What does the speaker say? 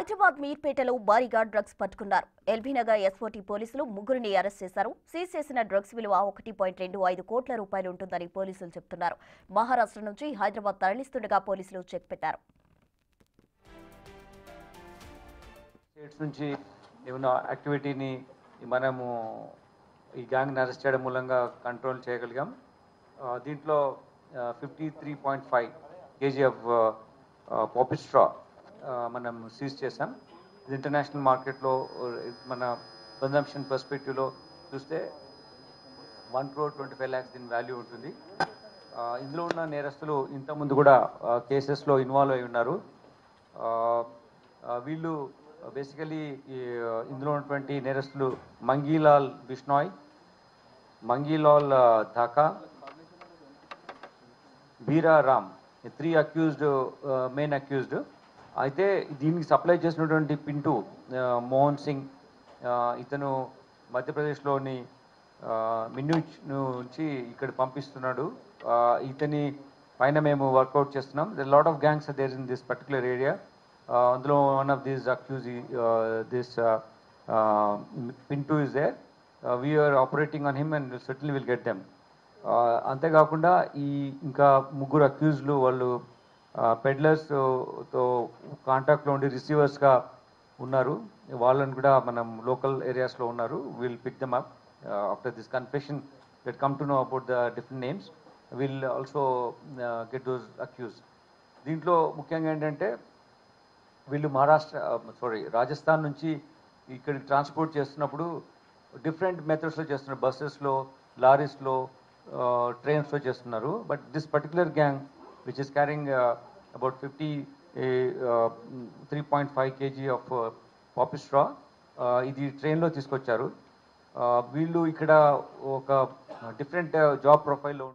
హైదరాబాద్ మీర్పేటలో భారీగా డ్రగ్స్ పట్టుకున్నారు. ఎల్బీనగర్ ఎస్ఓటీ పోలీసులు ముగ్గురిని అరెస్ట్ చేశారు. సీజ్ చేసిన డ్రగ్స్ విలువ 1.25 కోట్ల రూపాయలు ఉంటుందని పోలీసులు చెబుతున్నారు. మహారాష్ట్ర నుంచి హైదరాబాద్ తరలిస్తుండగా పోలీసులు చెక్ పెట్టారు. స్టేట్స్ నుంచి ఏమైనా యాక్టివిటీని మనము ఈ గ్యాంగ్ని అరెస్ట్ చేయడం మూలంగా కంట్రోల్ చేయగలిగాం. దీంట్లో 53.5 kg ఆఫ్ పాపీ స్ట్రా మనం సీజ్ చేసాం. ఇది ఇంటర్నేషనల్ మార్కెట్లో మన కన్జంప్షన్ పర్స్పెక్టివ్లో చూస్తే 1.25 crore దీని వాల్యూ ఉంటుంది. ఇందులో ఉన్న నేరస్తులు ఇంతకుముందు కూడా కేసెస్లో ఇన్వాల్వ్ అయి ఉన్నారు. వీళ్ళు బేసికలీ ఇందులో ఉన్నటువంటి నేరస్తులు Mangilal Bishnoi, Mangilal Dhaka, Bira Ram, 3 accused, main accused. అయితే దీనికి సప్లై చేసినటువంటి పింటూ మోహన్ సింగ్, ఇతను మధ్యప్రదేశ్లోని మిన్యూచ్ నుంచి ఇక్కడ పంపిస్తున్నాడు. ఇతని పైన మేము వర్కౌట్ చేస్తున్నాం. The lot of gangs are there in this particular area. అందులో one of these accuse this Pintu is there. We're operating on him and certainly will get them. అంతేకాకుండా ఈ ఇంకా ముగ్గురు అక్యూజ్లు వాళ్ళు పెడ్లర్స్తో కాంటాక్ట్లో ఉండి రిసీవర్స్గా ఉన్నారు. వాళ్ళని కూడా మనం లోకల్ ఏరియాస్లో ఉన్నారు. Will pick them up after this confession. Let come to know about the different names. Will also get those accuse. దీంట్లో ముఖ్యంగా ఏంటంటే వీళ్ళు రాజస్థాన్ నుంచి ఇక్కడికి ట్రాన్స్పోర్ట్ చేస్తున్నప్పుడు డిఫరెంట్ మెథడ్స్లో చేస్తున్నారు. బస్సెస్లో, లారీస్లో, ట్రైన్స్లో చేస్తున్నారు. But this particular gang which is carrying about 3.5 kg of poppy straw, ఇది ట్రైన్లో తీసుకొచ్చారు. వీళ్ళు ఇక్కడ ఒక డిఫరెంట్ జాబ్ ప్రొఫైల్లో